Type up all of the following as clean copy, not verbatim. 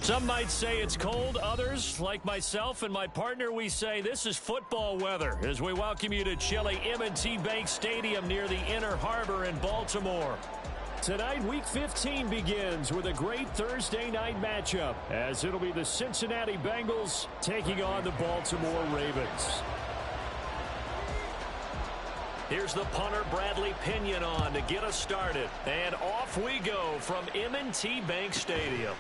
Some might say it's cold. Others, like myself and my partner, we say this is football weather as we welcome you to chilly M&T Bank Stadium near the Inner Harbor in Baltimore. Tonight, Week 15 begins with a great Thursday night matchup as it'll be the Cincinnati Bengals taking on the Baltimore Ravens. Here's the punter, Bradley Pinion, on to get us started. And off we go from M&T Bank Stadium.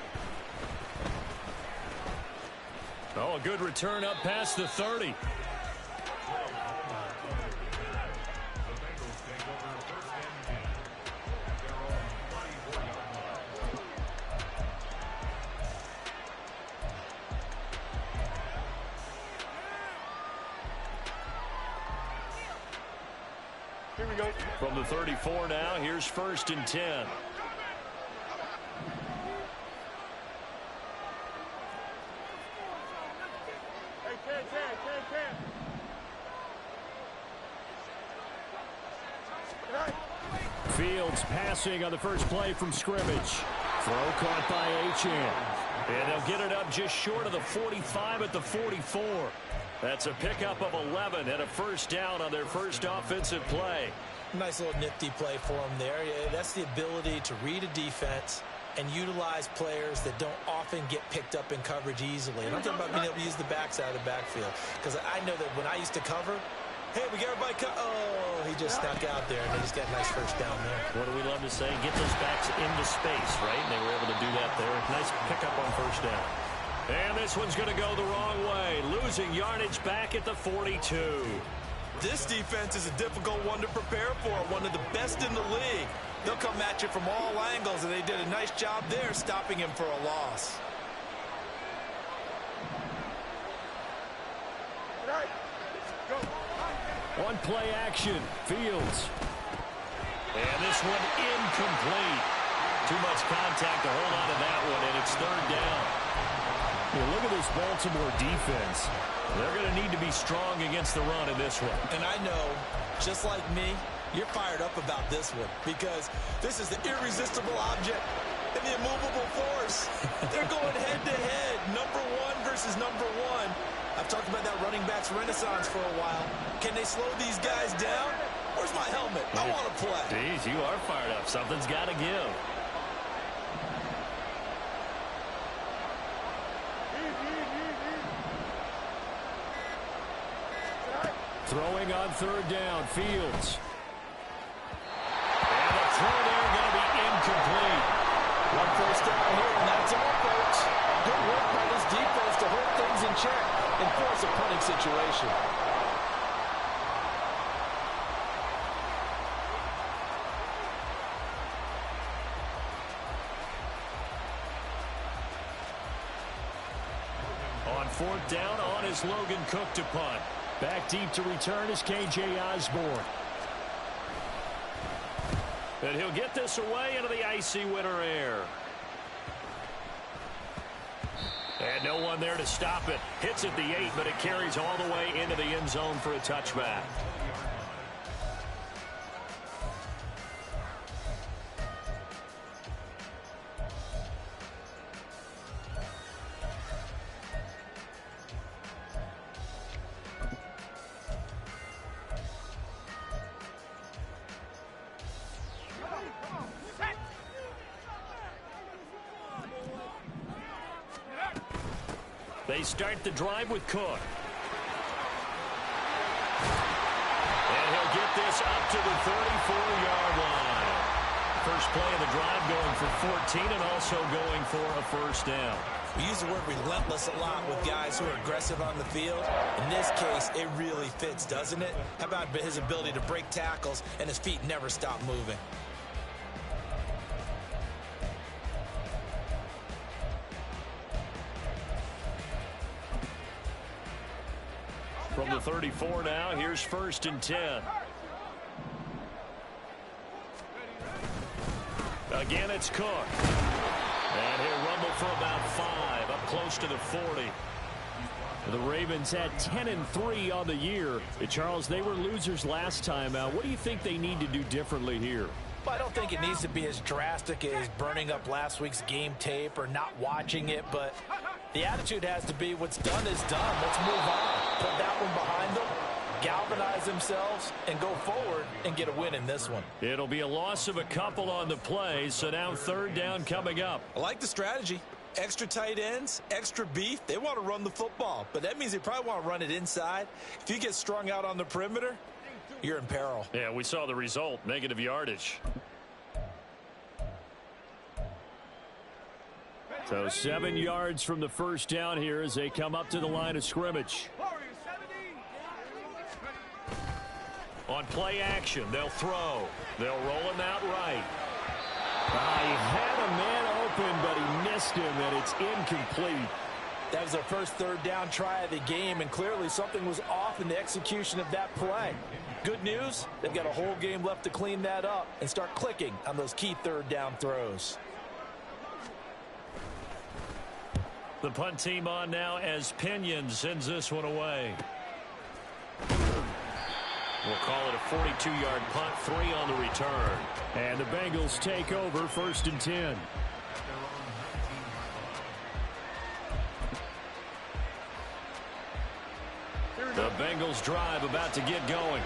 Oh, a good return up past the 30. Here we go. From the 34 now, here's 1st and 10. Fields passing on the first play from scrimmage. Throw caught by Achane. And they'll get it up just short of the 45 at the 44. That's a pickup of 11 and a first down on their first offensive play. Nice little nifty play for him there. Yeah, that's the ability to read a defense and utilize players that don't often get picked up in coverage easily. And I'm talking about being able to use the backside of the backfield. Because I know that when I used to cover, hey, we got everybody oh, he just snuck out there, and they just got a nice first down there. What do we love to say? Get those backs into space, right? And they were able to do that there. Nice pickup on first down. And this one's going to go the wrong way. Losing yardage back at the 42. This defense is a difficult one to prepare for, one of the best in the league. They'll come at you from all angles, and they did a nice job there stopping him for a loss. All right, go. One play action, Fields. And this one incomplete. Too much contact to hold on to that one, and it's 3rd down. Well, look at this Baltimore defense. They're going to need to be strong against the run in this one. And I know, just like me, you're fired up about this one because this is the irresistible object and the immovable force. They're going head-to-head, number one versus number one. I've talked about that running backs renaissance for a while. Can they slow these guys down? Where's my helmet? I want to play. Jeez, you are fired up. Something's got to give. Throwing on 3rd down, Fields. And the throw there going to be incomplete. One first down here, and that's all, folks. Good work by this defense to hold things in check and force a punting situation. On 4th down, on is Logan Cook to punt. Back deep to return is K.J. Osborne. And he'll get this away into the icy winter air. And no one there to stop it. Hits at the 8, but it carries all the way into the end zone for a touchback. They start the drive with Cook. And he'll get this up to the 34-yard line. First play of the drive going for 14 and also going for a first down. We use the word relentless a lot with guys who are aggressive on the field. In this case, it really fits, doesn't it? How about his ability to break tackles and his feet never stop moving? From the 34 now, here's 1st and 10. Again, it's Cook. And he'll rumble for about 5, up close to the 40. The Ravens had 10-3 on the year. Charles, they were losers last time out. What do you think they need to do differently here? Well, I don't think it needs to be as drastic as burning up last week's game tape or not watching it, but the attitude has to be what's done is done. Let's move on. Put that one behind them, galvanize themselves, and go forward and get a win in this one. It'll be a loss of a couple on the play, so now third down coming up. I like the strategy. Extra tight ends, extra beef. They want to run the football, but that means they probably want to run it inside. If you get strung out on the perimeter, you're in peril. Yeah, we saw the result, negative yardage. So 7 yards from the first down here as they come up to the line of scrimmage. On play action, they'll throw. They'll roll him out right. He had a man open, but he missed him, and it's incomplete. That was their first third down try of the game, and clearly something was off in the execution of that play. Good news, they've got a whole game left to clean that up and start clicking on those key third down throws. The punt team on now as Pinion sends this one away. We'll call it a 42-yard punt, 3 on the return. And the Bengals take over, 1st and 10. The Bengals drive about to get going.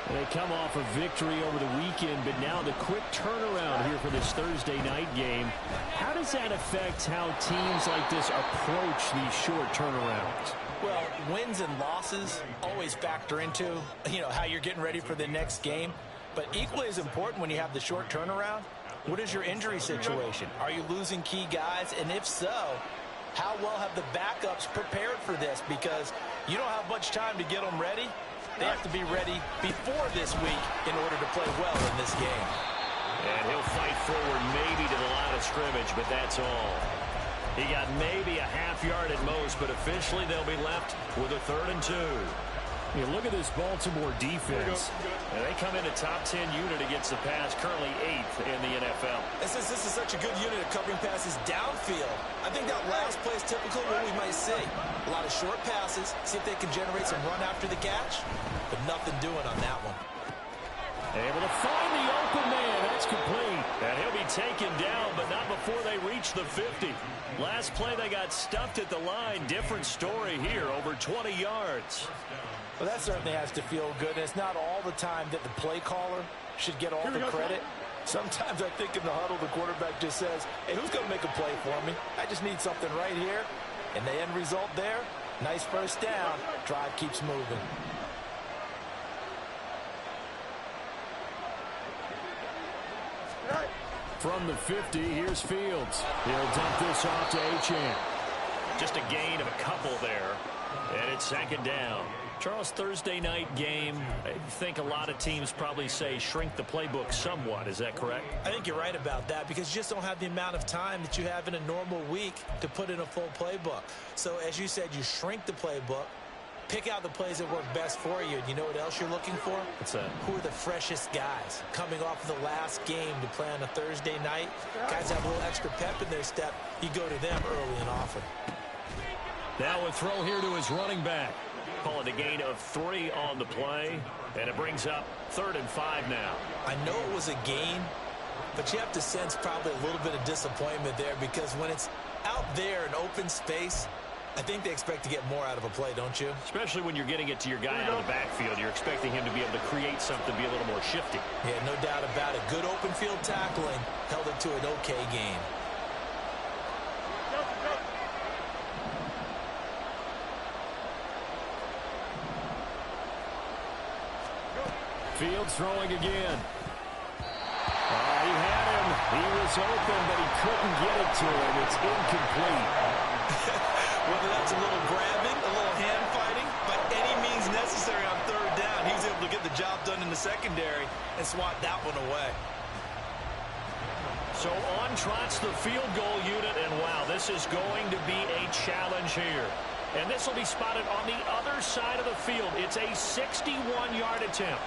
They come off a victory over the weekend, but now the quick turnaround here for this Thursday night game. How does that affect how teams like this approach these short turnarounds? Well, wins and losses always factor into, how you're getting ready for the next game. But equally as important when you have the short turnaround, what is your injury situation? Are you losing key guys? And if so, how well have the backups prepared for this? Because you don't have much time to get them ready. They have to be ready before this week in order to play well in this game. And he'll fight forward maybe to the line of scrimmage, but that's all. He got maybe a half yard at most, but officially they'll be left with a 3rd and 2. You look at this Baltimore defense. And they come in a top 10 unit against the pass, currently 8th in the NFL. And since this is such a good unit of covering passes downfield, I think that last play is typical of what we might see. A lot of short passes, see if they can generate some run after the catch, but nothing doing on that one. Able to find the open man. That's complete. And he'll be taken down, but not before they reach the 50. Last play, they got stuffed at the line. Different story here, over 20 yards. Well, that certainly has to feel good. And it's not all the time that the play caller should get all the credit. Sometimes I think in the huddle, the quarterback just says, hey, who's going to make a play for me? I just need something right here. And the end result there, nice first down. Drive keeps moving. From the 50, here's Fields. He'll dump this off to Achane. Just a gain of a couple there. And it's 2nd down. Charles, Thursday night game, I think a lot of teams probably say shrink the playbook somewhat. Is that correct? I think you're right about that because you just don't have the amount of time that you have in a normal week to put in a full playbook. So, as you said, you shrink the playbook, pick out the plays that work best for you. And you know what else you're looking for? What's that? Who are the freshest guys coming off of the last game to play on a Thursday night? Guys have a little extra pep in their step. You go to them early and often. Now a throw here to his running back. Call it a gain of 3 on the play, and it brings up 3rd and 5 now. I know it was a gain, but you have to sense probably a little bit of disappointment there because when it's out there in open space, I think they expect to get more out of a play, don't you? Especially when you're getting it to your guy out of the backfield. You're expecting him to be able to create something, be a little more shifty. Yeah, no doubt about it. Good open field tackling held it to an okay gain. Fields throwing again. He had him. He was open, but he couldn't get it to him. It's incomplete. Whether that's a little grabbing, a little hand fighting, by any means necessary on 3rd down, he was able to get the job done in the secondary and swat that one away. So on trots the field goal unit, and wow, this is going to be a challenge here. And this will be spotted on the other side of the field. It's a 61-yard attempt.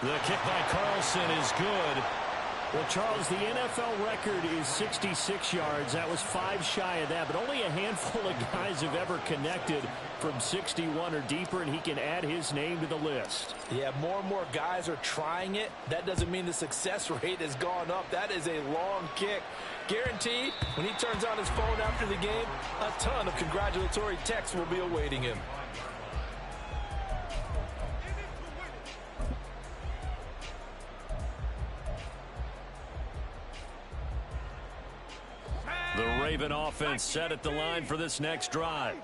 The kick by Carlson is good. Well, Charles, the NFL record is 66 yards. That was 5 shy of that, but only a handful of guys have ever connected from 61 or deeper, and he can add his name to the list. Yeah, more and more guys are trying it. That doesn't mean the success rate has gone up. That is a long kick. Guaranteed, when he turns on his phone after the game, a ton of congratulatory texts will be awaiting him. The Raven offense set at the line for this next drive.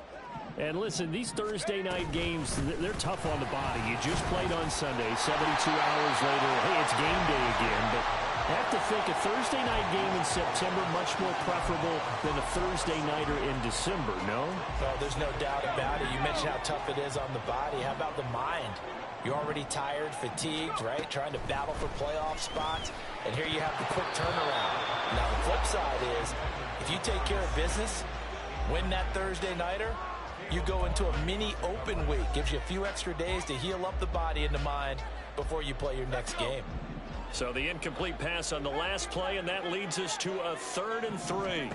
And listen, these Thursday night games, they're tough on the body. You just played on Sunday, 72 hours later, hey, it's game day again. But I have to think a Thursday night game in September much more preferable than a Thursday nighter in December, no? Oh, there's no doubt about it. You mentioned how tough it is on the body. How about the mind? You're already tired, fatigued, right? Trying to battle for playoff spots. And here you have the quick turnaround. Now, the flip side is, if you take care of business, win that Thursday nighter, you go into a mini open week. Gives you a few extra days to heal up the body and the mind before you play your next game. So the incomplete pass on the last play, and that leads us to a 3rd and 3.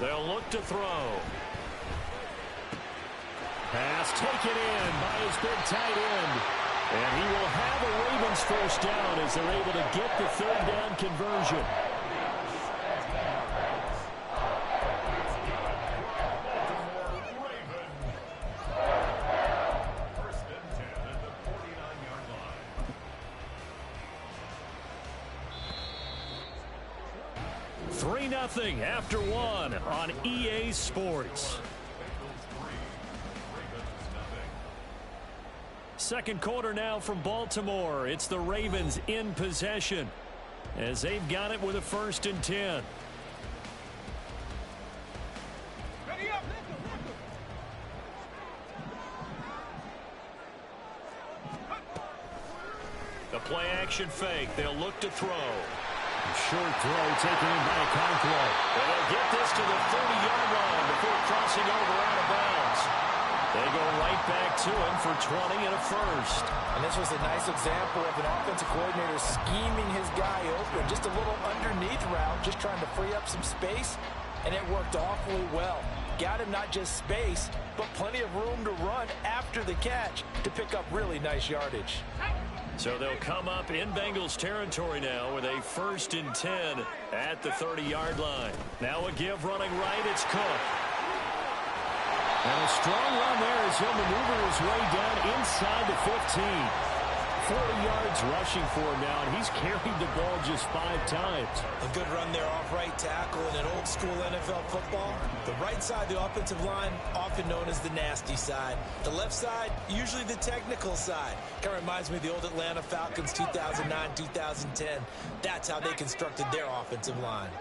They'll look to throw. Pass taken in by his big tight end. And he will have a Ravens first down as they're able to get the 3rd down conversion. Nothing after 1 on EA Sports. Second quarter now from Baltimore. It's the Ravens in possession as they've got it with a 1st and 10. The play action fake. They'll look to throw. Short throw taken in by Okonkwo. And they'll get this to the 30-yard line before crossing over out of bounds. They go right back to him for 20 and a first. And this was a nice example of an offensive coordinator scheming his guy open. Just a little underneath route, just trying to free up some space. And it worked awfully well. Got him not just space, but plenty of room to run after the catch to pick up really nice yardage. So they'll come up in Bengals territory now with a 1st and 10 at the 30-yard line. Now a give running right, it's Cook. And a strong run there as he'll maneuver his way down inside the 15. 40 yards rushing for him now, and he's carried the ball just 5 times. A good run there off right tackle in an old school NFL football. The right side of the offensive line, often known as the nasty side. The left side, usually the technical side. Kind of reminds me of the old Atlanta Falcons 2009, 2010. That's how they constructed their offensive line.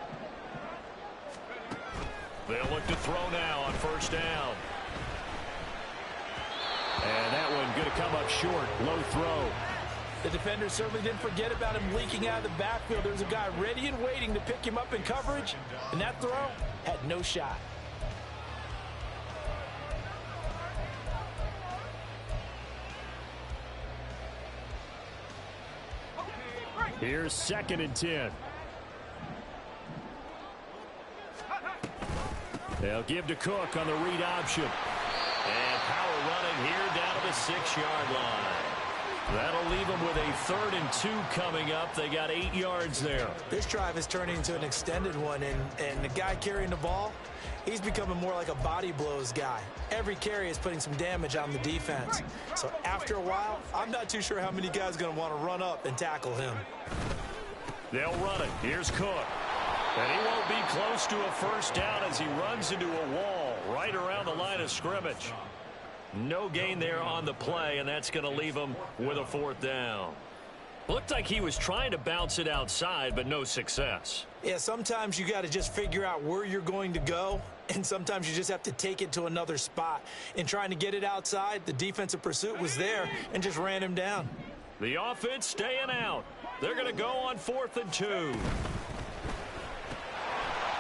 They'll look to throw now on 1st down. And that one going to come up short. Low throw. The defender certainly didn't forget about him leaking out of the backfield. There's a guy ready and waiting to pick him up in coverage, and that throw had no shot. Here's 2nd and 10. They'll give to Cook on the read option. And power running here down to the 6-yard line. That'll leave them with a 3rd and 2 coming up. They got 8 yards there. This drive is turning into an extended one, and the guy carrying the ball, he's becoming more like a body blows guy. Every carry is putting some damage on the defense. So after a while, I'm not too sure how many guys are going to want to run up and tackle him. They'll run it. Here's Cook. And he won't be close to a 1st down as he runs into a wall right around the line of scrimmage. No gain there on the play, and that's going to leave him with a 4th down. Looked like he was trying to bounce it outside, but no success. Yeah, sometimes you got to just figure out where you're going to go, and sometimes you just have to take it to another spot. In trying to get it outside, the defensive pursuit was there and just ran him down. The offense staying out. They're going to go on 4th and 2.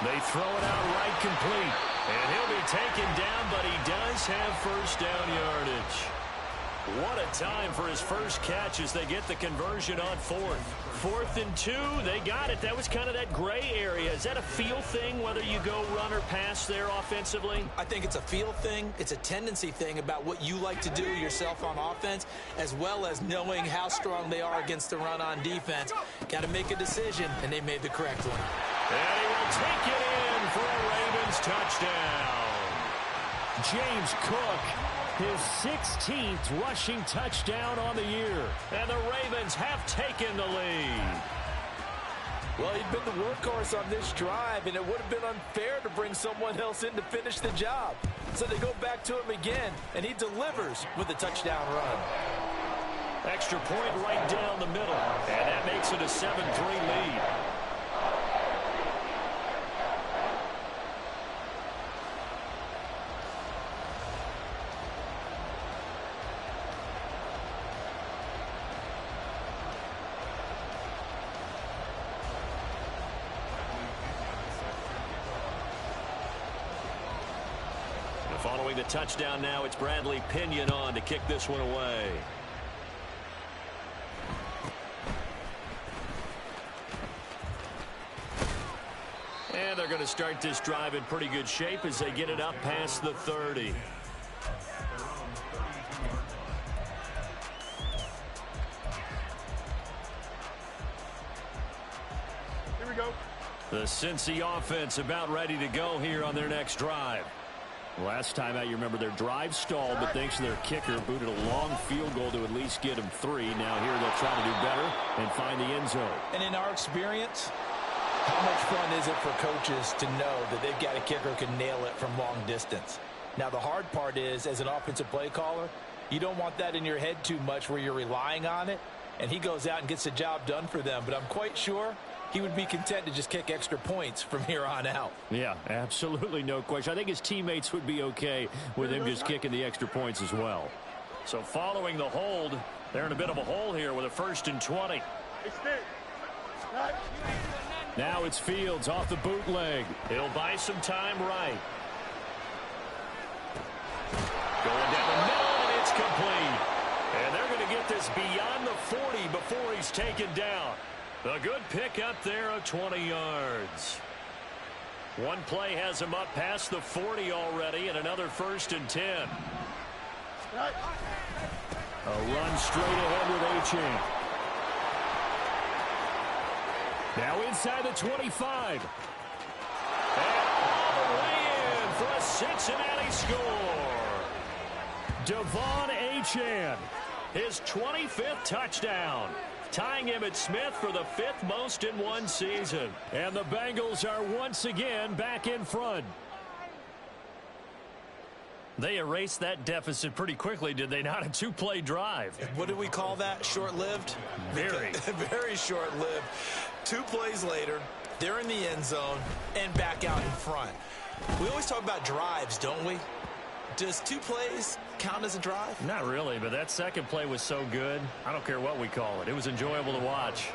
They throw it out right complete. And he'll be taken down, but he does have 1st down yardage. What a time for his first catch as they get the conversion on fourth. 4th and 2, they got it. That was kind of that gray area. Is that a feel thing, whether you go run or pass there offensively? I think it's a feel thing. It's a tendency thing about what you like to do yourself on offense, as well as knowing how strong they are against the run on defense. Got to make a decision, and they made the correct one. And he will take it in for a Ravens touchdown. James Cook, his 16th rushing touchdown on the year. And the Ravens have taken the lead. Well, he'd been the workhorse on this drive, and it would have been unfair to bring someone else in to finish the job. So they go back to him again, and he delivers with a touchdown run. Extra point right down the middle, and that makes it a 7-3 lead. Following the touchdown now, it's Bradley Pinion on to kick this one away. And they're going to start this drive in pretty good shape as they get it up past the 30. Here we go. The Cincy offense about ready to go here on their next drive. Last time out, you remember their drive stalled, but thanks to their kicker, booted a long field goal to at least get them 3. Now here they'll try to do better and find the end zone. And in our experience, how much fun is it for coaches to know that they've got a kicker who can nail it from long distance? Now, the hard part is, as an offensive play caller, you don't want that in your head too much where you're relying on it, and he goes out and gets the job done for them. But I'm quite sure he would be content to just kick extra points from here on out. Yeah, absolutely no question. I think his teammates would be okay with him just kicking the extra points as well. So following the hold, they're in a bit of a hole here with a 1st and 20. Now it's Fields off the bootleg. He'll buy some time right. Going down the middle, and it's complete. And they're going to get this beyond the 40 before he's taken down. A good pick up there of 20 yards. One play has him up past the 40 already, and another 1st and 10. A run straight ahead with Achane. Now inside the 25. And all the way in for a Cincinnati score. Devon Achane, his 25th touchdown, tying Emmitt Smith for the 5th most in one season. And the Bengals are once again back in front. They erased that deficit pretty quickly, did they not? A 2-play drive. What do we call that? Short-lived? Very. Very short-lived. 2 plays later, they're in the end zone and back out in front. We always talk about drives, don't we? Does 2 plays count as a drive? Not really, but that second play was so good. I don't care what we call it. It was enjoyable to watch.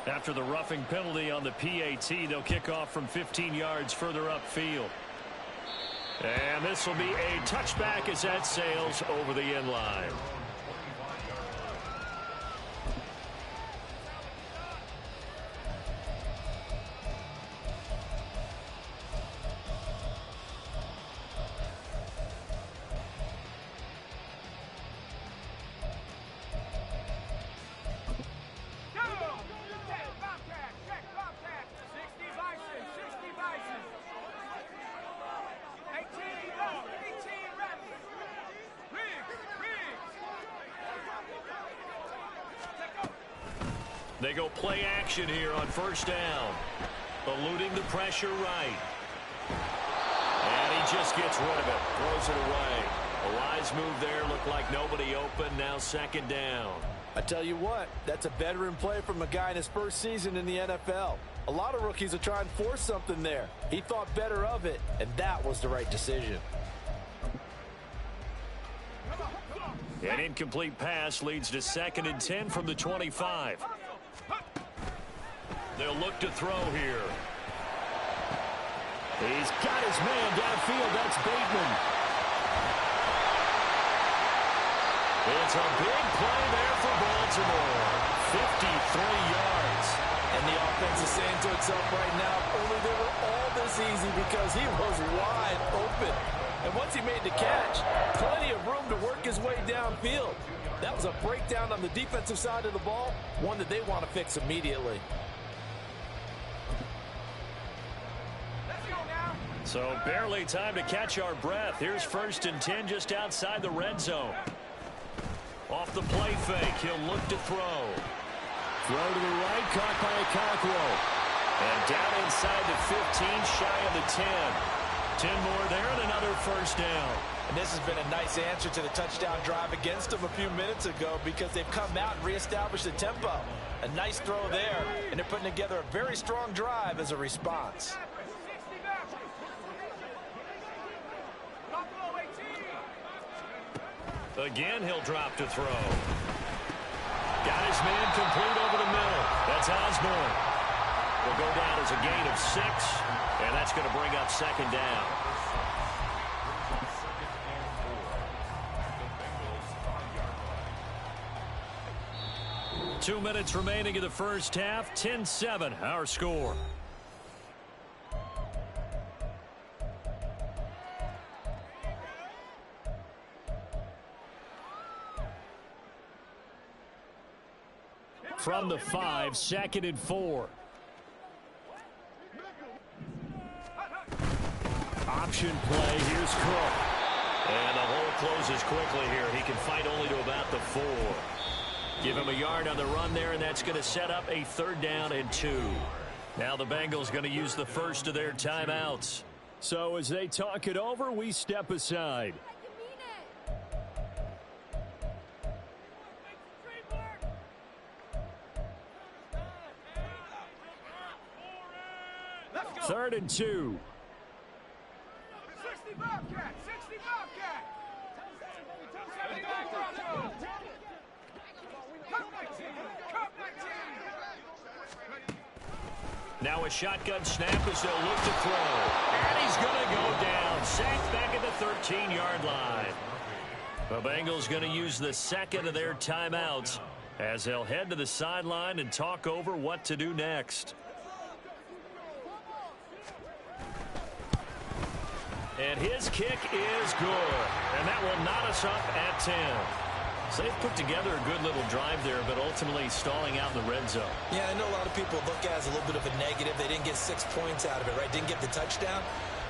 After the roughing penalty on the PAT, they'll kick off from 15 yards further upfield. And this will be a touchback as that sails over the end line. They go play action here on 1st down. Eluding the pressure right. And he just gets rid of it. Throws it away. A wise move there. Looked like nobody open. Now 2nd down. I tell you what, that's a veteran play from a guy in his first season in the NFL. A lot of rookies will try and force something there. He thought better of it, and that was the right decision. An incomplete pass leads to 2nd and 10 from the 25. They'll look to throw here. He's got his man downfield. That's Bateman. It's a big play there for Baltimore. 53 yards. And the offense is saying to itself right now, only they were all this easy because he was wide open. And once he made the catch, plenty of room to work his way downfield. That was a breakdown on the defensive side of the ball, one that they want to fix immediately. So barely time to catch our breath. Here's 1st and 10 just outside the red zone. Off the play fake, he'll look to throw. Throw to the right, caught by Okonkwo. And down inside the 15, shy of the 10. 10 more there and another 1st down. And this has been a nice answer to the touchdown drive against them a few minutes ago because they've come out and reestablished the tempo. A nice throw there, and they're putting together a very strong drive as a response. Again, he'll drop to throw. Got his man complete over the middle. That's Osborne. Will go down as a gain of 6, and that's going to bring up 2nd down. Two minutes remaining in the first half. 10-7, our score. From the 5, 2nd and 4. Option play. Here's Cook. And the hole closes quickly here. He can fight only to about the 4. Give him a yard on the run there, and that's going to set up a 3rd down and 2. Now the Bengals going to use the first of their timeouts. So as they talk it over, we step aside. Third and 2. 60 Bobcat! 60 Bobcat! Now a shotgun snap as they'll look to throw. And he's going to go down. Sacked back at the 13-yard line. The Bengals going to use the 2nd of their timeouts as they'll head to the sideline and talk over what to do next. And his kick is good. And that will knot us up at 10. So they've put together a good little drive there, but ultimately stalling out in the red zone. Yeah, I know a lot of people look at it as a little bit of a negative. They didn't get 6 points out of it, right? Didn't get the touchdown.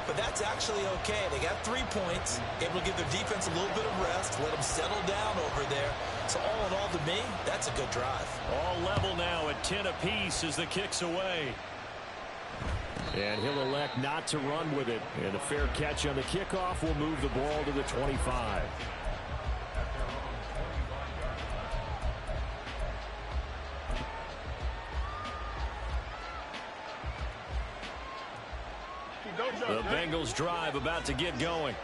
But that's actually okay. They got 3 points, able to give their defense a little bit of rest, let them settle down over there. So all in all, to me, that's a good drive. All level now at 10 apiece as the kick's away. And he'll elect not to run with it. And a fair catch on the kickoff will move the ball to the 25. The Bengals drive about to get going.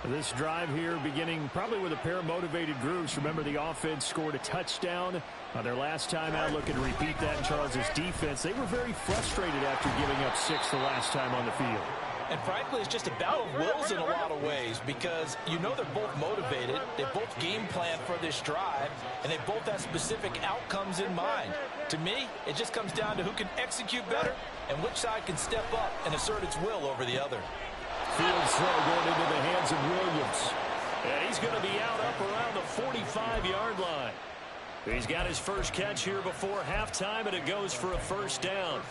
This drive here beginning probably with a pair of motivated groups. Remember, the offense scored a touchdown on their last time out. Looking to repeat that in Charles' defense. They were very frustrated after giving up 6 the last time on the field. And frankly, it's just a battle of wills in a lot of ways because you know they're both motivated. They both game plan for this drive, and they both have specific outcomes in mind. To me, it just comes down to who can execute better and which side can step up and assert its will over the other. Field throw going into the hands of Williams. And he's going to be out up around the 45-yard line. He's got his first catch here before halftime, and it goes for a 1st down.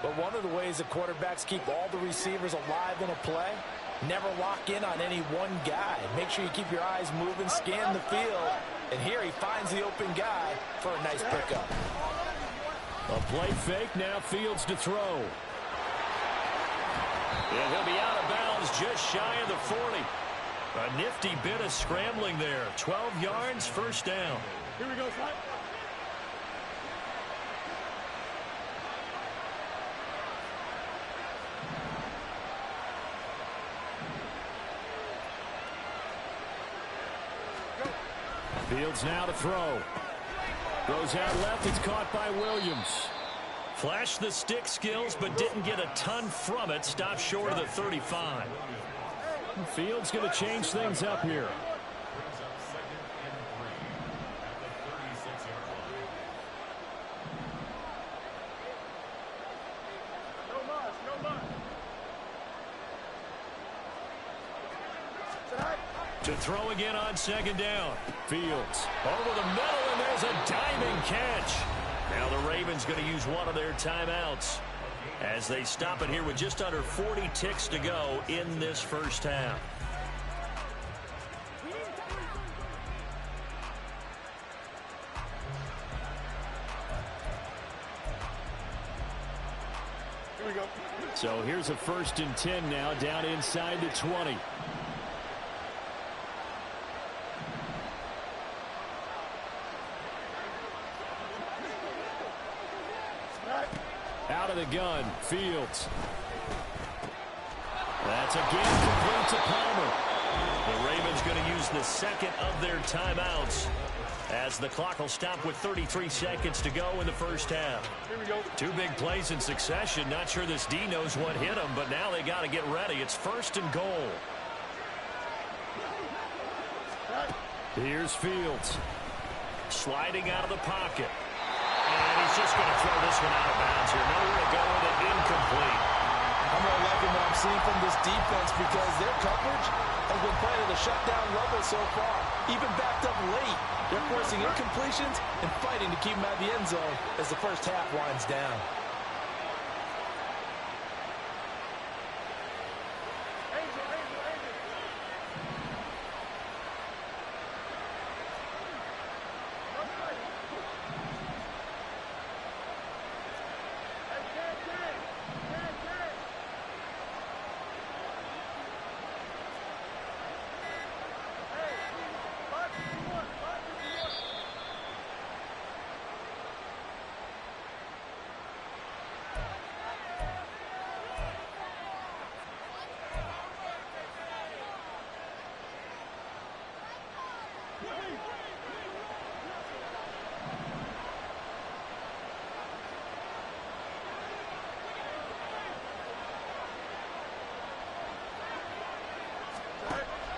But one of the ways that quarterbacks keep all the receivers alive in a play, never lock in on any one guy. Make sure you keep your eyes moving, scan the field. And here he finds the open guy for a nice pickup. A play fake, now Fields to throw. And he'll be out of bounds just shy of the 40. A nifty bit of scrambling there. 12 yards, 1st down. Here we go, Slide. Fields now to throw. Throws out left. It's caught by Williams. Flashed the stick skills, but didn't get a ton from it. Stopped short of the 35. Fields going to change things up here. To throw again on second down. Fields over the middle, and there's a diving catch. Now the Ravens going to use one of their timeouts as they stop it here with just under 40 ticks to go in this first half. Here we go. So here's a 1st and 10 now, down inside the 20. Out of the gun, Fields. That's again complete to Palmer. The Ravens going to use the second of their timeouts as the clock will stop with 33 seconds to go in the first half. Here we go. 2 big plays in succession. Not sure this D knows what hit him, but now they got to get ready. It's 1st and goal. Here's Fields. Sliding out of the pocket. And he's just going to throw this one out of bounds here. Nowhere to go with it. Incomplete. I'm really liking what I'm seeing from this defense because their coverage has been playing at a shutdown level so far. Even backed up late, they're forcing incompletions and fighting to keep them out of the end zone as the first half winds down.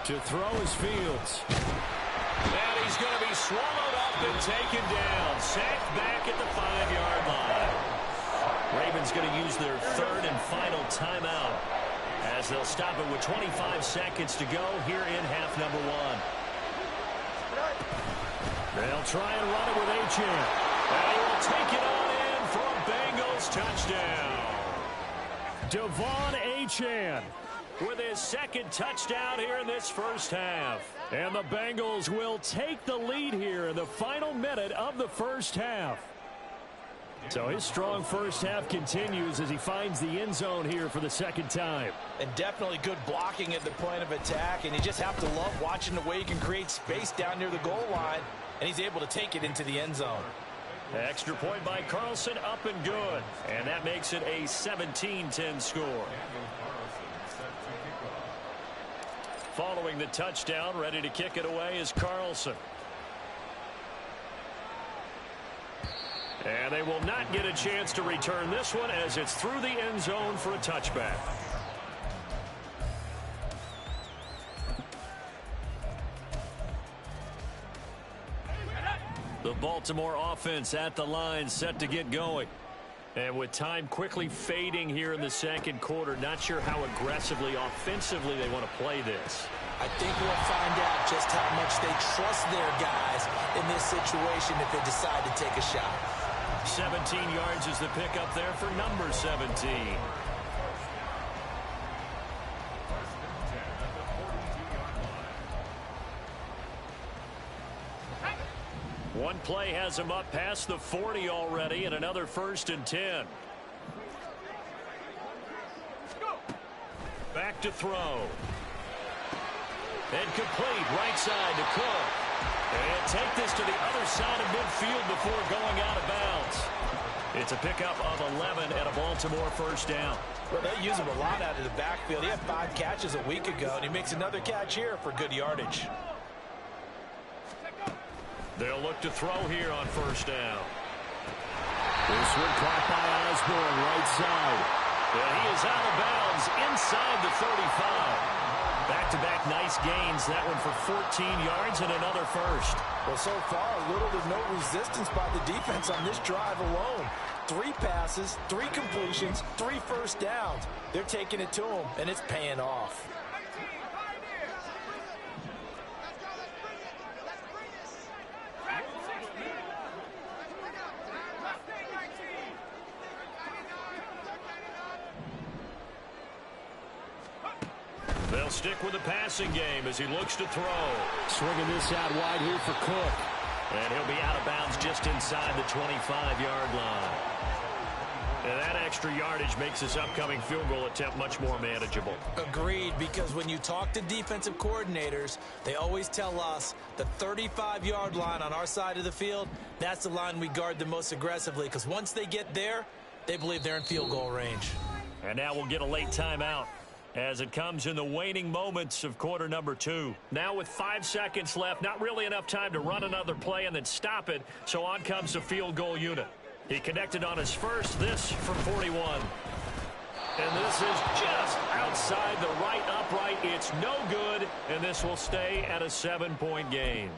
To throw is Fields. And he's going to be swallowed up and taken down. Sacked back at the 5-yard line. Ravens going to use their 3rd and final timeout as they'll stop it with 25 seconds to go here in half number 1. They'll try and run it with Achane. And he will take it on in for a Bengals touchdown. Devon Achane with his 2nd touchdown here in this first half. And the Bengals will take the lead here in the final minute of the first half. So his strong first half continues as he finds the end zone here for the 2nd time. And definitely good blocking at the point of attack, and you just have to love watching the way he can create space down near the goal line, and he's able to take it into the end zone. Extra point by Carlson, up and good. And that makes it a 17-10 score. Following the touchdown, ready to kick it away is Carlson. And they will not get a chance to return this one as it's through the end zone for a touchback. The Baltimore offense at the line, set to get going. And with time quickly fading here in the 2nd quarter, not sure how aggressively, offensively they want to play this. I think we'll find out just how much they trust their guys in this situation if they decide to take a shot. 17 yards is the pickup there for number 17. One play has him up past the 40 already, and another 1st and 10. Back to throw. And complete right side to Cook. And take this to the other side of midfield before going out of bounds. It's a pickup of 11 and a Baltimore first down. Well, they use him a lot out of the backfield. He had 5 catches a week ago, and he makes another catch here for good yardage. They'll look to throw here on first down. This one caught by Osborne, right side. And he is out of bounds inside the 35. Back-to-back nice gains. That one for 14 yards and another first. Well, so far, little to no resistance by the defense on this drive alone. 3 passes, 3 completions, 3 first downs. They're taking it to him, and it's paying off. They'll stick with the passing game as he looks to throw. Swinging this out wide here for Cook. And he'll be out of bounds just inside the 25-yard line. And that extra yardage makes this upcoming field goal attempt much more manageable. Agreed, because when you talk to defensive coordinators, they always tell us the 35-yard line on our side of the field, that's the line we guard the most aggressively, because once they get there, they believe they're in field goal range. And now we'll get a late timeout as it comes in the waning moments of quarter number 2. Now with 5 seconds left, not really enough time to run another play and then stop it, so on comes the field goal unit. He connected on his first, this from 41. And this is just outside the right upright. It's no good, and this will stay at a 7-point game.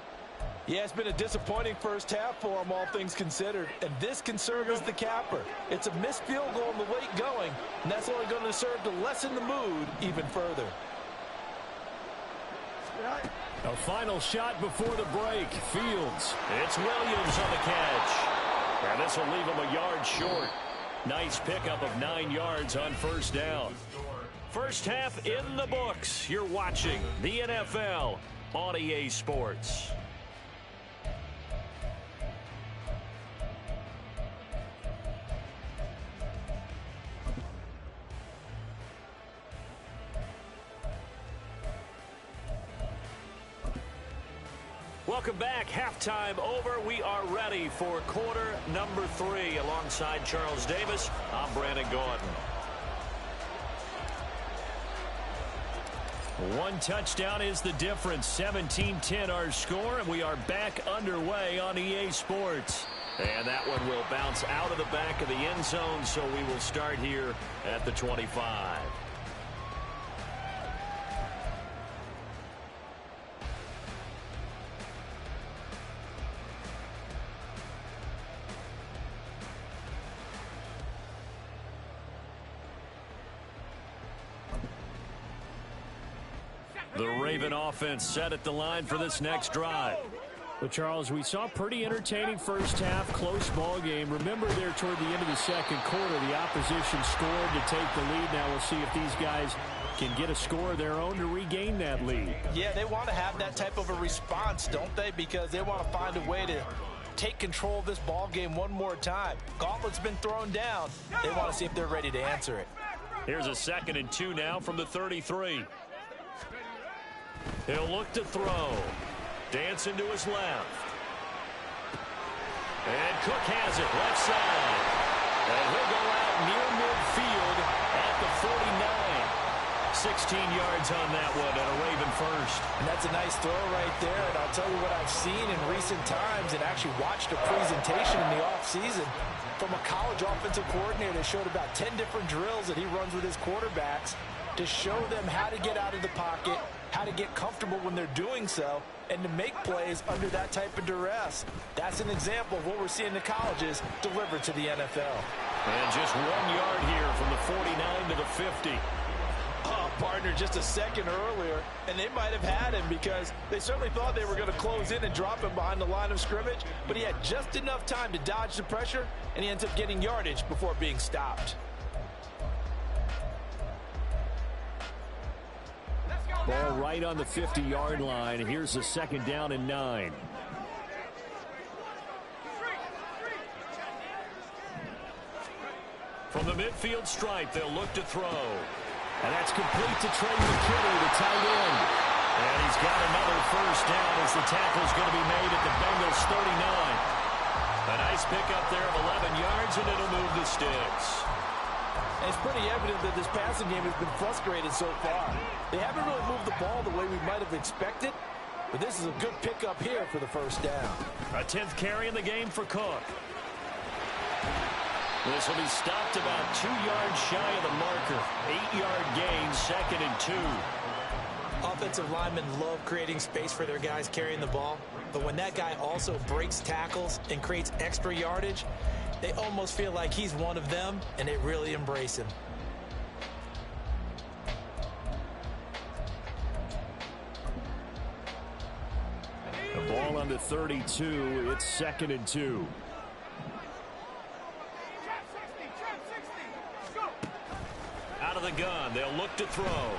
Yeah, it's been a disappointing first half for him, all things considered. And this can serve as the capper. It's a missed field goal in the late going, and that's only going to serve to lessen the mood even further. A final shot before the break. Fields. It's Williams on the catch. And this will leave him a yard short. Nice pickup of 9 yards on first down. First half in the books. You're watching the NFL on EA Sports. Welcome back. Halftime over. We are ready for quarter number 3. Alongside Charles Davis, I'm Brandon Gaudin. One touchdown is the difference. 17-10 our score, and we are back underway on EA Sports. And that one will bounce out of the back of the end zone, so we will start here at the 25. The Raven offense set at the line for this next drive. Well, Charles, we saw pretty entertaining first half, close ball game. Remember there toward the end of the second quarter, the opposition scored to take the lead. Now we'll see if these guys can get a score of their own to regain that lead. Yeah, they want to have that type of a response, don't they? Because they want to find a way to take control of this ball game one more time. Gauntlet's been thrown down. They want to see if they're ready to answer it. Here's a 2nd and 2 now from the 33. He'll look to throw. Dancing to his left. And Cook has it left side. And he'll go out near midfield at the 49. 16 yards on that one and a Raven first. And that's a nice throw right there. And I'll tell you what I've seen in recent times and actually watched a presentation in the offseason from a college offensive coordinator that showed about 10 different drills that he runs with his quarterbacks to show them how to get out of the pocket, how to get comfortable when they're doing so, and to make plays under that type of duress. That's an example of what we're seeing in the colleges delivered to the NFL. And just 1 yard here from the 49 to the 50. Oh, partner, just a second earlier, and they might have had him because they certainly thought they were going to close in and drop him behind the line of scrimmage, but he had just enough time to dodge the pressure, and he ends up getting yardage before being stopped. Ball right on the 50-yard line. Here's the 2nd down and 9. From the midfield stripe, they'll look to throw. And that's complete to Trey McKinney, the tight end. And he's got another first down as the tackle's going to be made at the Bengals 39. A nice pickup there of 11 yards, and it'll move the sticks. And it's pretty evident that this passing game has been frustrated so far. They haven't really moved the ball the way we might have expected, but this is a good pickup here for the first down. A 10th carry in the game for Cook. This will be stopped about 2 yards shy of the marker. 8-yard gain, 2nd and 2. Offensive linemen love creating space for their guys carrying the ball, but when that guy also breaks tackles and creates extra yardage, they almost feel like he's one of them, and they really embrace him. The ball on the 32. It's 2nd and 2. Out of the gun, they'll look to throw.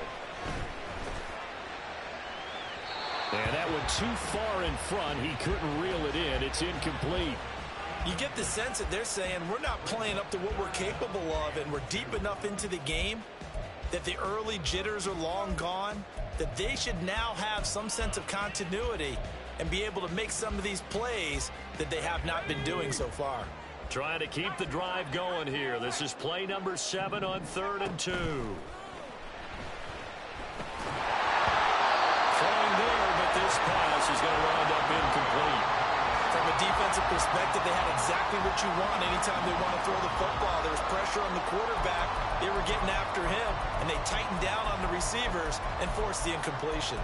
And that one too far in front. He couldn't reel it in. It's incomplete. You get the sense that they're saying we're not playing up to what we're capable of, and we're deep enough into the game that the early jitters are long gone, that they should now have some sense of continuity and be able to make some of these plays that they have not been doing so far. Trying to keep the drive going here. This is play number 7 on 3rd and 2. Throwing there, but this pass is going to wind up incomplete. From a defensive perspective, they had exactly what you want anytime they want to throw the football. There was pressure on the quarterback. They were getting after him, and they tightened down on the receivers and forced the incompletion.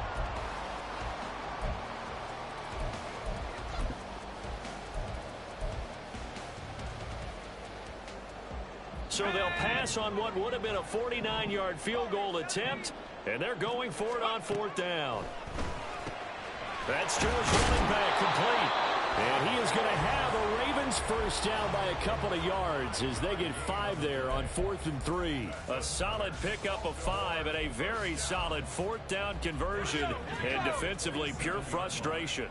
So they'll pass on what would have been a 49-yard field goal attempt, and they're going for it on 4th down. That's to his running back, complete. And he is going to have a Ravens first down by a couple of yards as they get 5 there on 4th and 3. A solid pickup of 5 and a very solid 4th down conversion, and defensively pure frustration.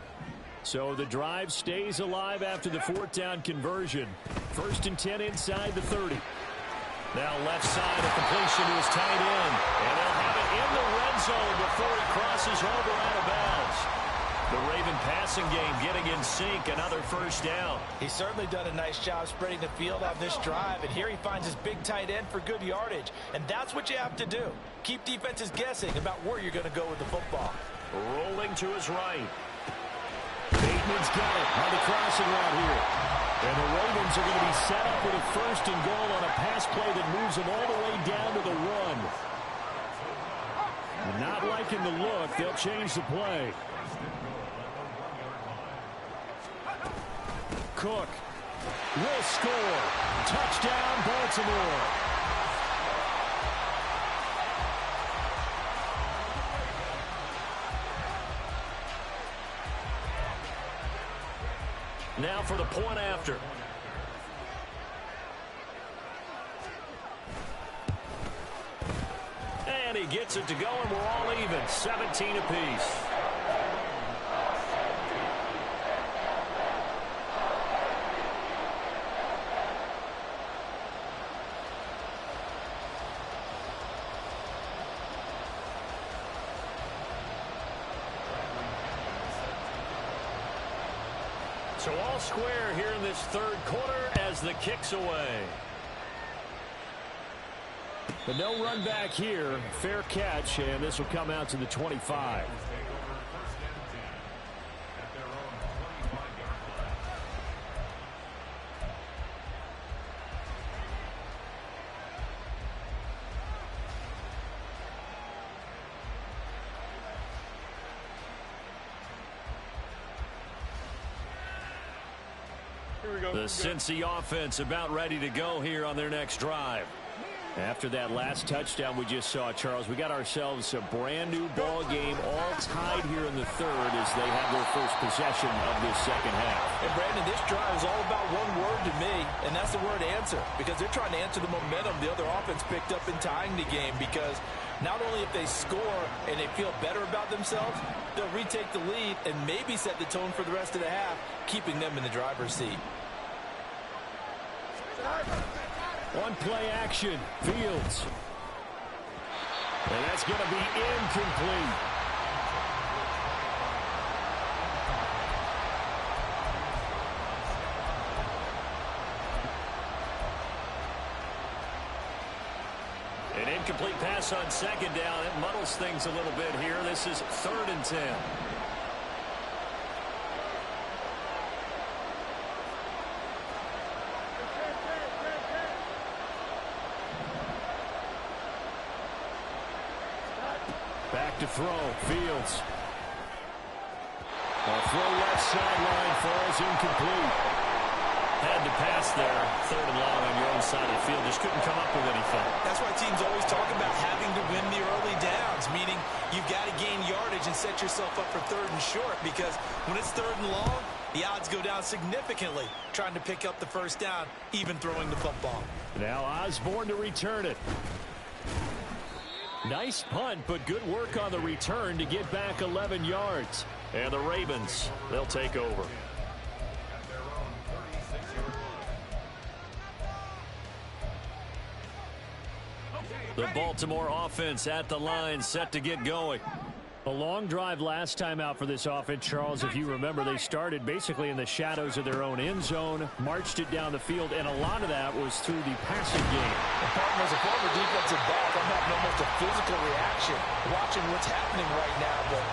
So the drive stays alive after the 4th down conversion. 1st and 10 inside the 30. Now left side, a completion to his tight end. And they'll have it in the red zone before he crosses over out of bounds. The Raven passing game getting in sync, another first down. He's certainly done a nice job spreading the field on this drive, and here he finds his big tight end for good yardage. And that's what you have to do. Keep defenses guessing about where you're going to go with the football. Rolling to his right. Bateman's got it on the crossing route here. And the Ravens are going to be set up with a 1st and goal on a pass play that moves them all the way down to the 1. Not liking the look. They'll change the play. Cook will score. Touchdown, Baltimore. Now for the point after. And he gets it to go, and we're all even. 17 apiece. So all square here in this 3rd quarter as the kick's away. But no run back here. Fair catch, and this will come out to the 25. The Cincy offense about ready to go here on their next drive. After that last touchdown we just saw, Charles, we got ourselves a brand new ball game, all tied here in the 3rd as they have their first possession of this 2nd half. And Brandon, this drive is all about one word to me, and that's the word answer, because they're trying to answer the momentum the other offense picked up in tying the game, because not only if they score and they feel better about themselves, they'll retake the lead and maybe set the tone for the rest of the half, keeping them in the driver's seat. One play action, Fields. And that's going to be incomplete. An incomplete pass on 2nd down. It muddles things a little bit here. This is 3rd and 10. Back to throw, Fields. A throw left sideline falls incomplete. Had to pass there, 3rd and long on your own side of the field. Just couldn't come up with anything. That's why teams always talk about having to win the early downs, meaning you've got to gain yardage and set yourself up for 3rd and short, because when it's 3rd and long, the odds go down significantly trying to pick up the first down, even throwing the football. Now Osborne to return it. Nice punt, but good work on the return to get back 11 yards. And the Ravens, they'll take over. The Baltimore offense at the line, set to get going. A long drive last time out for this offense, Charles. If you remember, they started basically in the shadows of their own end zone, marched it down the field, and a lot of that was through the passing game. And as a former defensive back, I'm having almost a physical reaction watching what's happening right now. But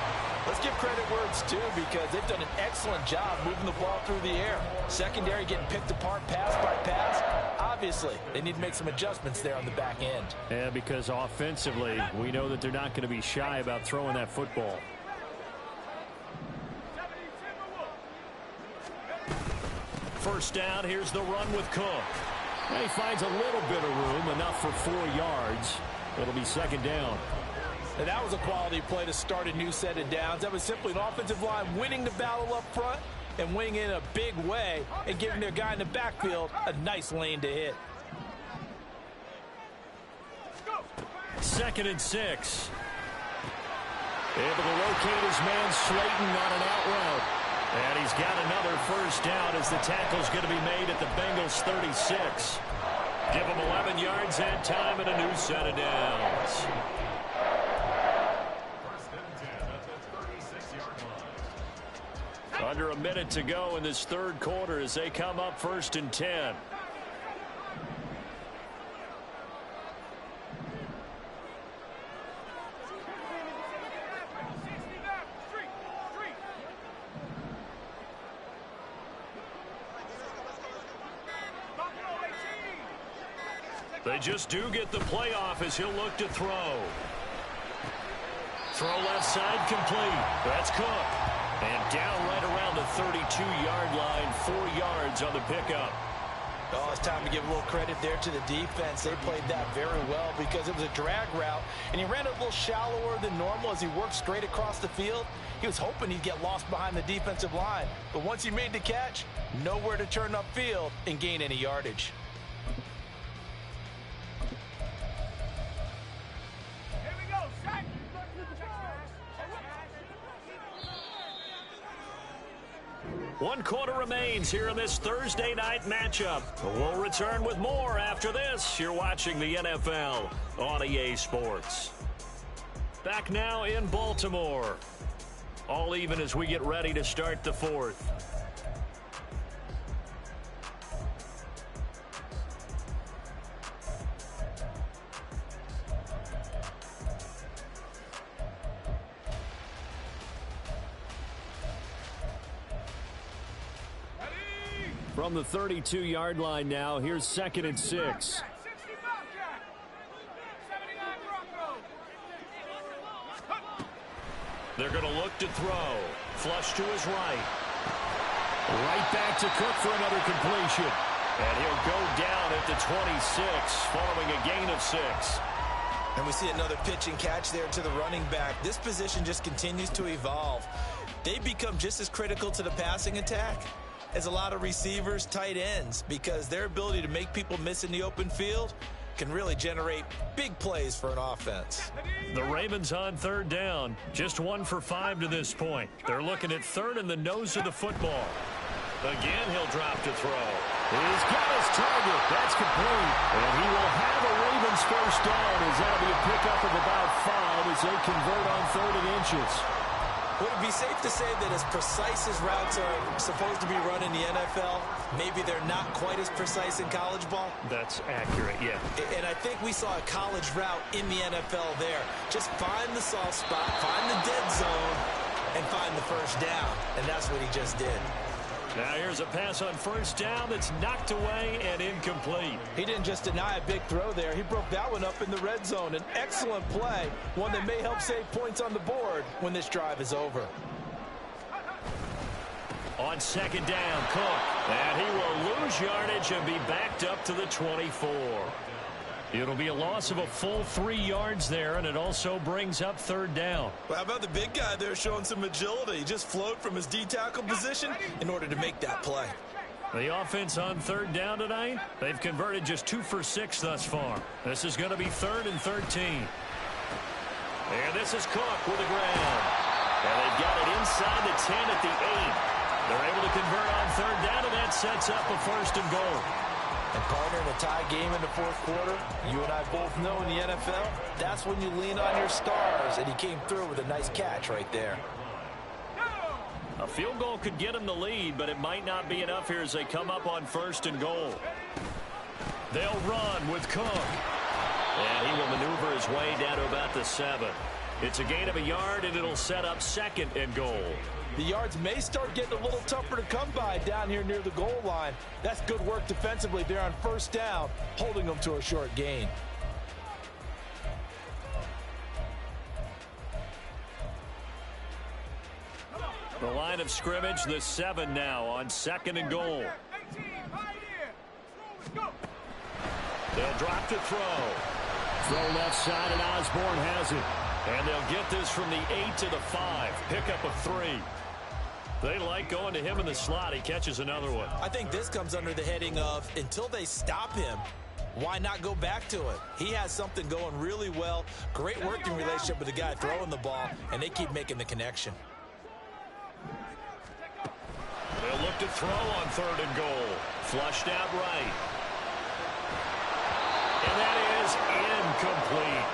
let's give credit where it's due, because they've done an excellent job moving the ball through the air. Secondary getting picked apart pass by pass. Obviously, they need to make some adjustments there on the back end. Yeah, because offensively, we know that they're not going to be shy about throwing that football. First down, here's the run with Cook. And he finds a little bit of room, enough for 4 yards. It'll be second down. And that was a quality play to start a new set of downs. That was simply an offensive line winning the battle up front and winning in a big way and giving their guy in the backfield a nice lane to hit. 2nd and 6. Able to locate his man Slayton on an out route. And he's got another first down as the tackle's going to be made at the Bengals 36. Give him 11 yards and time and a new set of downs. Under a minute to go in this third quarter as they come up 1st and 10. They just do get the playoff as he'll look to throw. Throw left side complete. That's Cook. And down right around the 32-yard line, 4 yards on the pickup. Oh, it's time to give a little credit there to the defense. They played that very well because it was a drag route, and he ran a little shallower than normal as he worked straight across the field. He was hoping he'd get lost behind the defensive line, but once he made the catch, nowhere to turn upfield and gain any yardage. Here we go, sack. 1 quarter remains here in this Thursday night matchup. We'll return with more after this. You're watching the NFL on EA Sports. Back now in Baltimore. All even as we get ready to start the 4th. From the 32-yard line now, here's 2nd and 6. 60 Bobcat. 79 Broncos. They're going to look to throw. Flush to his right. Right back to Cook for another completion. And he'll go down at the 26 following a gain of 6. And we see another pitch and catch there to the running back. This position just continues to evolve. They become just as critical to the passing attack as a lot of receivers, tight ends, because their ability to make people miss in the open field can really generate big plays for an offense. The Ravens on 3rd down. Just 1 for 5 to this point. They're looking at 3rd in the nose of the football. Again, he'll drop to throw. He's got his target. That's complete. And he will have a Ravens first down as that'll be a pickup of about 5 as they convert on 3rd and inches. Would it be safe to say that as precise as routes are supposed to be run in the NFL, maybe they're not quite as precise in college ball? That's accurate, yeah. And I think we saw a college route in the NFL there. Just find the soft spot, find the dead zone, and find the first down. And that's what he just did. Now here's a pass on 1st down that's knocked away and incomplete. He didn't just deny a big throw there. He broke that one up in the red zone. An excellent play, one that may help save points on the board when this drive is over. On 2nd down, Cook. And he will lose yardage and be backed up to the 24. It'll be a loss of a full 3 yards there, and it also brings up 3rd down. Well, how about the big guy there showing some agility? He just flowed from his D-tackle position in order to make that play. The offense on 3rd down tonight, they've converted just 2 for 6 thus far. This is going to be 3rd and 13. And this is Cook with a grab. And they've got it inside the 10 at the 8. They're able to convert on third down, and that sets up a first and goal. And partner, in a tie game in the fourth quarter, you and I both know in the NFL, that's when you lean on your stars, and he came through with a nice catch right there. A field goal could get them the lead, but it might not be enough here as they come up on first and goal. They'll run with Cook. And he will maneuver his way down to about the 7. It's a gain of a yard, and it'll set up second and goal. The yards may start getting a little tougher to come by down here near the goal line. That's good work defensively there on first down, holding them to a short gain. The line of scrimmage, the 7 now on second and goal. They'll drop to throw. Throw left side, and Osborne has it. And they'll get this from the 8 to the 5. Pick up a 3. They like going to him in the slot. He catches another one. I think this comes under the heading of, until they stop him, why not go back to it? He has something going really well. Great working relationship with the guy throwing the ball, and they keep making the connection. They'll look to throw on third and goal. Flushed out right. And that is incomplete.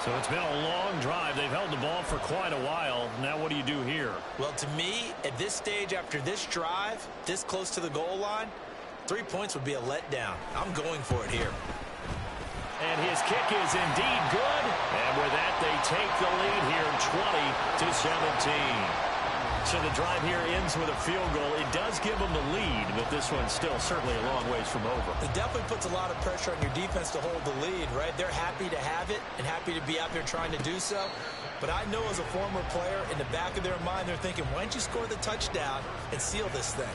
So it's been a long drive. They've held the ball for quite a while. Now what do you do here? Well, to me, at this stage, after this drive, this close to the goal line, 3 points would be a letdown. I'm going for it here. And his kick is indeed good. And with that, they take the lead here 20-17. So the drive here ends with a field goal. It does give them the lead, but this one's still certainly a long ways from over. It definitely puts a lot of pressure on your defense to hold the lead, right? They're happy to have it and happy to be out there trying to do so. But I know as a former player, in the back of their mind, they're thinking, why don't you score the touchdown and seal this thing?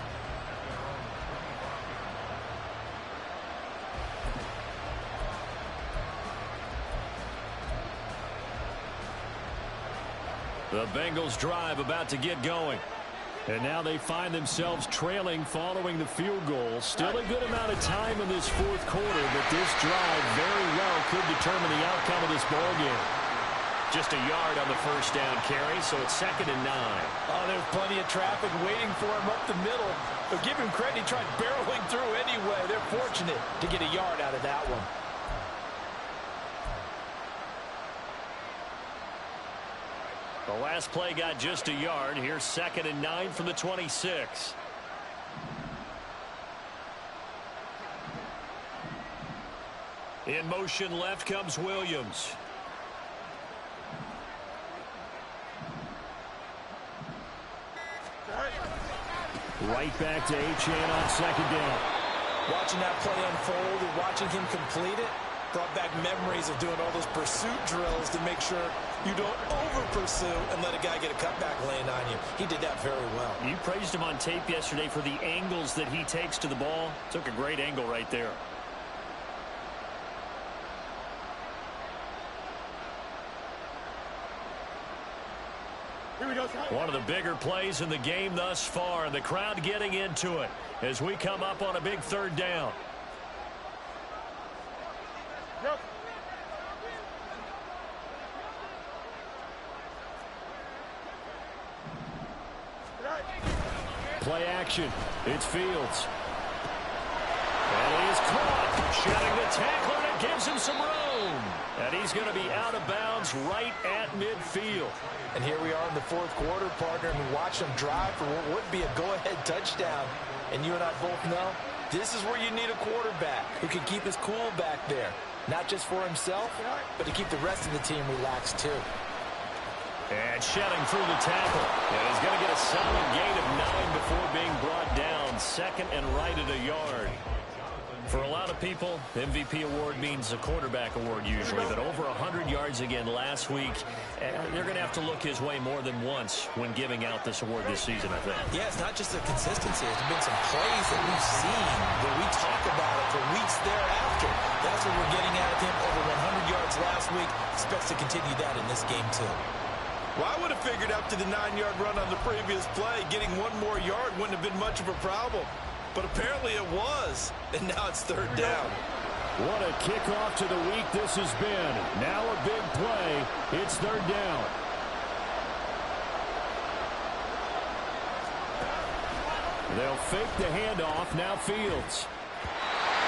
The Bengals drive about to get going. And now they find themselves trailing following the field goal. Still a good amount of time in this fourth quarter, but this drive very well could determine the outcome of this ball game. Just a yard on the first down carry, so it's 2nd and 9. Oh, there's plenty of traffic waiting for him up the middle. But give him credit, he tried barreling through anyway. They're fortunate to get a yard out of that one. The last play got just a yard. Here's 2nd and 9 from the 26. In motion left comes Williams. Right back to Achane on second down. Watching that play unfold and watching him complete it brought back memories of doing all those pursuit drills to make sure you don't over-pursue and let a guy get a cutback lane on you. He did that very well. You praised him on tape yesterday for the angles that he takes to the ball. Took a great angle right there. One of the bigger plays in the game thus far, and the crowd getting into it as we come up on a big third down. Play action. It's Fields. And he's caught. Shedding the tackler, and it gives him some room. And he's going to be out of bounds right at midfield. And here we are in the fourth quarter, partner, and we watch them drive for what would be a go-ahead touchdown. And you and I both know this is where you need a quarterback who can keep his cool back there. Not just for himself, but to keep the rest of the team relaxed too. And shedding through the tackle. And he's going to get a solid gain of 9 before being brought down. 2nd and right at a yard. For a lot of people, MVP award means a quarterback award usually, but over 100 yards again last week. They're going to have to look his way more than once when giving out this award this season, I think. Yeah, it's not just the consistency. There's been some plays that we've seen where we talk about it for weeks thereafter. That's what we're getting out of him. Over 100 yards last week. Expects to continue that in this game, too. Well, I would have figured after the 9-yard run on the previous play, getting one more yard wouldn't have been much of a problem. But apparently it was, and now it's third down. What a kickoff to the week this has been. Now a big play. It's third down. They'll fake the handoff. Now Fields.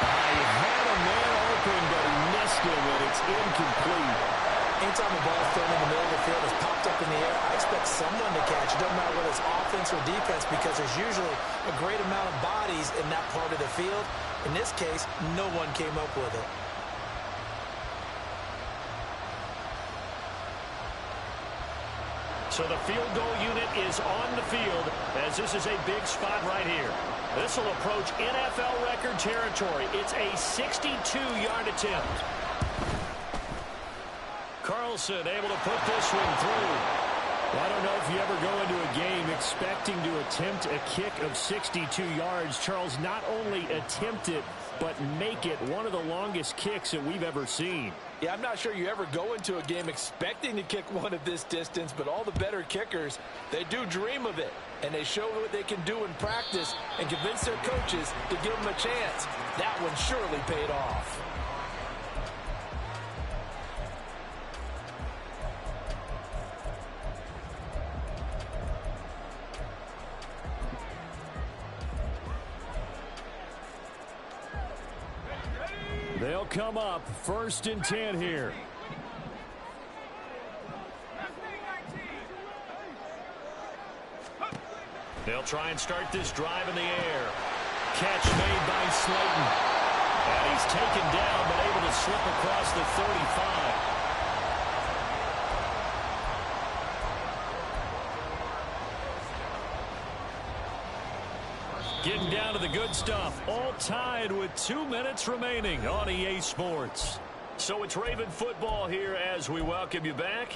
He had a man open, but he missed him, and it's incomplete. Anytime the ball is thrown in the middle of the field, it's popped up in the air, I expect someone to catch. It doesn't matter whether it's offense or defense, because there's usually a great amount of bodies in that part of the field. In this case, no one came up with it. So the field goal unit is on the field, as this is a big spot right here. This will approach NFL record territory. It's a 62-yard attempt. Carlson able to put this one through. Well, I don't know if you ever go into a game expecting to attempt a kick of 62 yards. Charles, not only attempt it, but make it one of the longest kicks that we've ever seen. Yeah, I'm not sure you ever go into a game expecting to kick one of this distance, but all the better kickers, they do dream of it, and they show what they can do in practice and convince their coaches to give them a chance. That one surely paid off. They'll come up 1st and 10 here. They'll try and start this drive in the air. Catch made by Slayton. And he's taken down, but able to slip across the 35. Getting down to the good stuff. All tied with 2 minutes remaining on EA Sports. So it's Raven football here as we welcome you back.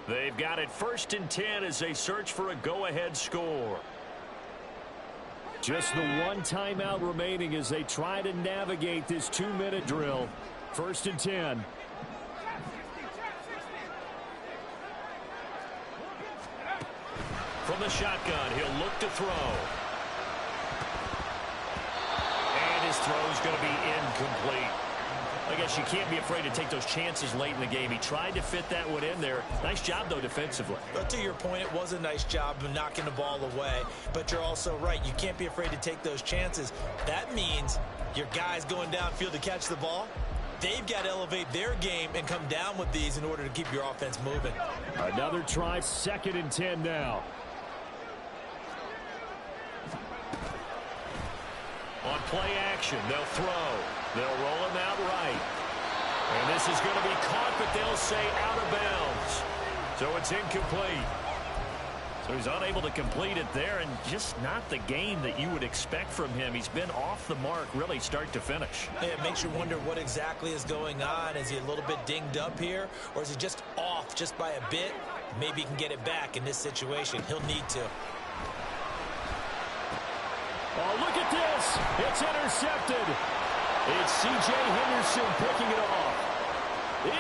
They've got it 1st and 10 as they search for a go-ahead score. Just the one timeout remaining as they try to navigate this 2-minute drill. 1st and 10. From the shotgun, he'll look to throw. His throw is going to be incomplete. I guess you can't be afraid to take those chances late in the game. He tried to fit that one in there. Nice job, though, defensively. But to your point, it was a nice job of knocking the ball away. But you're also right. You can't be afraid to take those chances. That means your guys going downfield to catch the ball, they've got to elevate their game and come down with these in order to keep your offense moving. Another try, 2nd and 10 now. On play action, they'll throw. They'll roll him out right. And this is going to be caught, but they'll say out of bounds. So it's incomplete. So he's unable to complete it there, and just not the game that you would expect from him. He's been off the mark really start to finish. Yeah, it makes you wonder what exactly is going on. Is he a little bit dinged up here, or is he just off just by a bit? Maybe he can get it back in this situation. He'll need to. Oh, look at this. It's intercepted. It's C.J. Henderson picking it off.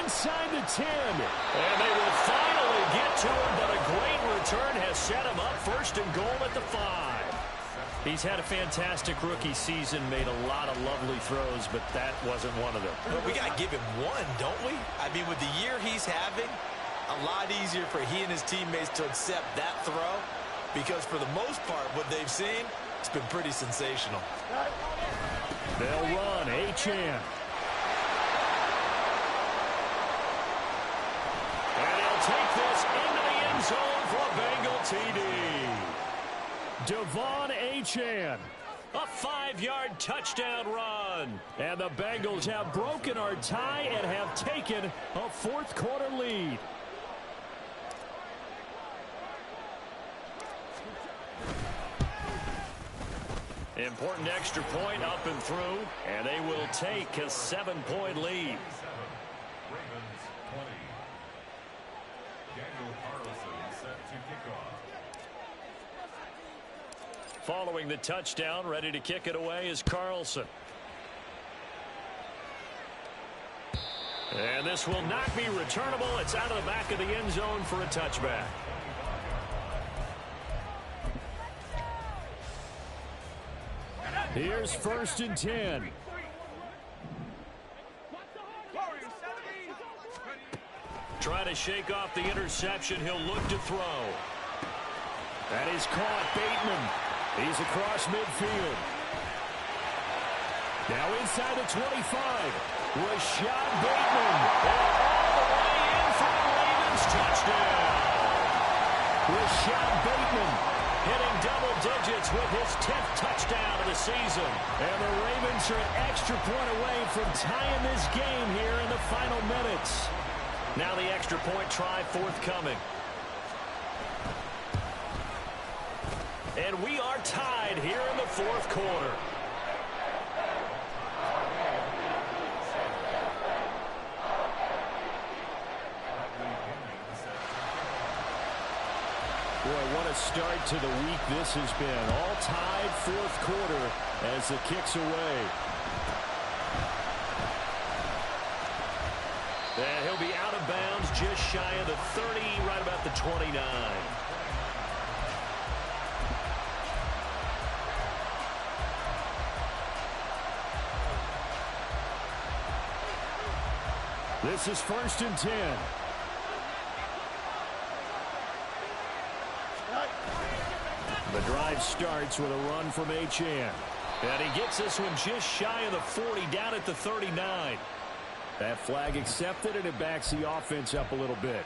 Inside the 10. And they will finally get to him, but a great return has set him up 1st and goal at the 5. He's had a fantastic rookie season, made a lot of lovely throws, but that wasn't one of them. Well, we got to give him one, don't we? I mean, with the year he's having, a lot easier for he and his teammates to accept that throw, because for the most part, what they've seen, it's been pretty sensational. They'll run. Achane. And he'll take this into the end zone for a Bengal TD. Devon Achane. A 5-yard touchdown run. And the Bengals have broken our tie and have taken a 4th quarter lead. Important extra point up and through, and they will take a 7-point lead. Ravens 20. Daniel Carlson set to kick off. Following the touchdown, ready to kick it away is Carlson. And this will not be returnable. It's out of the back of the end zone for a touchback. Here's 1st and 10. Trying to shake off the interception. He'll look to throw. That is caught. Bateman. He's across midfield. Now inside the 25. Rashad Bateman. All the way in for the Ravens touchdown. Rashad Bateman hitting double digits with his 10th touchdown of the season. And the Ravens are an extra point away from tying this game here in the final minutes. Now the extra point try forthcoming. And we are tied here in the fourth quarter. Boy, what a start to the week this has been. All tied fourth quarter as the kick's away. And he'll be out of bounds just shy of the 30, right about the 29. This is 1st and 10. The drive starts with a run from Achane. And he gets this one just shy of the 40, down at the 39. That flag accepted, and it backs the offense up a little bit.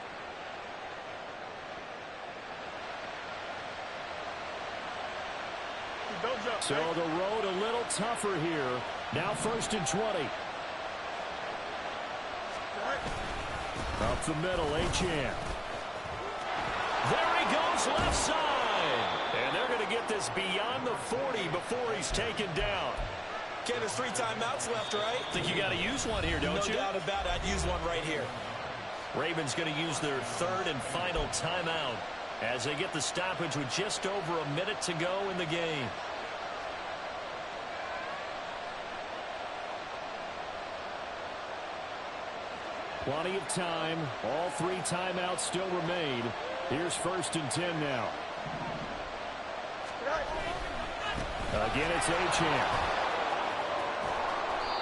So the road a little tougher here. Now 1st and 20. Up the middle, Achane. There he goes, left side. And they're going to get this beyond the 40 before he's taken down. Ken, there's 3 timeouts left, right? Think you got to use one here, don't you? No doubt about it. I'd use one right here. Ravens going to use their 3rd and final timeout as they get the stoppage with just over a minute to go in the game. Plenty of time. All 3 timeouts still remain. Here's 1st and 10 now. Again, it's Achane.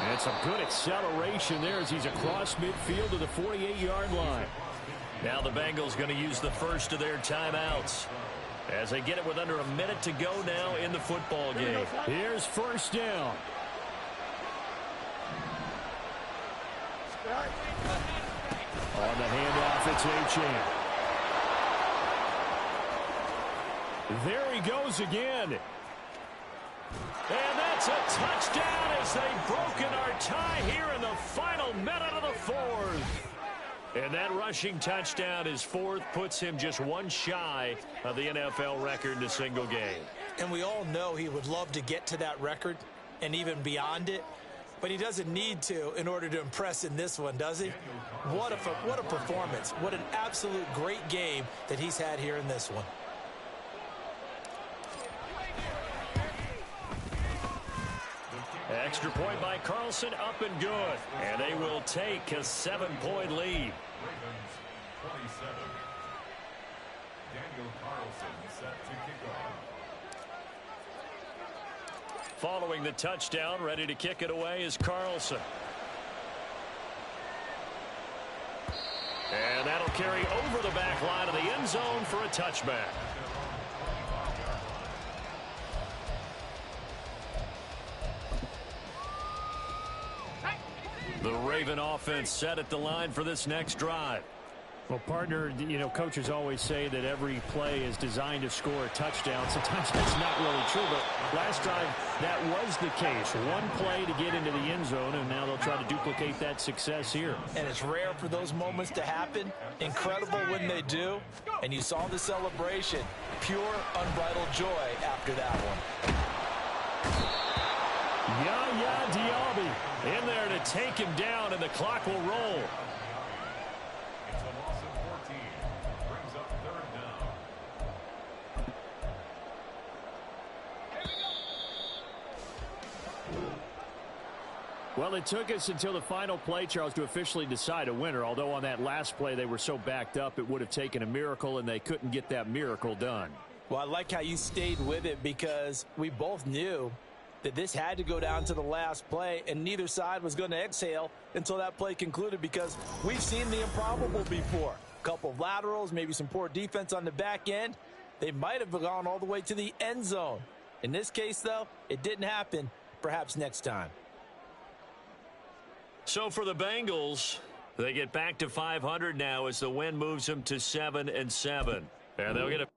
And some good acceleration there as he's across midfield to the 48-yard line. Now the Bengals going to use the first of their timeouts as they get it with under a minute to go now in the football game. Here's 1st down. On the handoff, it's Achane. There he goes again. And that's a touchdown as they've broken our tie here in the final minute of the 4th. And that rushing touchdown, his 4th, puts him just one shy of the NFL record in a single game. And we all know he would love to get to that record and even beyond it. But he doesn't need to in order to impress in this one, does he? What a performance. What an absolute great game that he's had here in this one. Extra point by Carlson, up and good. And they will take a 7-point lead. Ravens 27. Daniel Carlson set to kick off. Following the touchdown, ready to kick it away is Carlson. And that'll carry over the back line of the end zone for a touchback. The Raven offense set at the line for this next drive. Well, partner, coaches always say that every play is designed to score a touchdown. Sometimes that's not really true, but last drive that was the case. One play to get into the end zone, and now they'll try to duplicate that success here. And it's rare for those moments to happen. Incredible when they do. And you saw the celebration. Pure, unbridled joy after that one. Yaya Diaby in there to take him down, and the clock will roll. It's a loss of 14. Brings up 3rd down. Well, it took us until the final play, Charles, to officially decide a winner, although on that last play they were so backed up it would have taken a miracle, and they couldn't get that miracle done. Well, I like how you stayed with it because we both knew that this had to go down to the last play, and neither side was going to exhale until that play concluded, because we've seen the improbable before. A couple of laterals, maybe some poor defense on the back end. They might have gone all the way to the end zone. In this case, though, it didn't happen. Perhaps next time. So for the Bengals, they get back to 500 now as the win moves them to 7-7. And they'll get a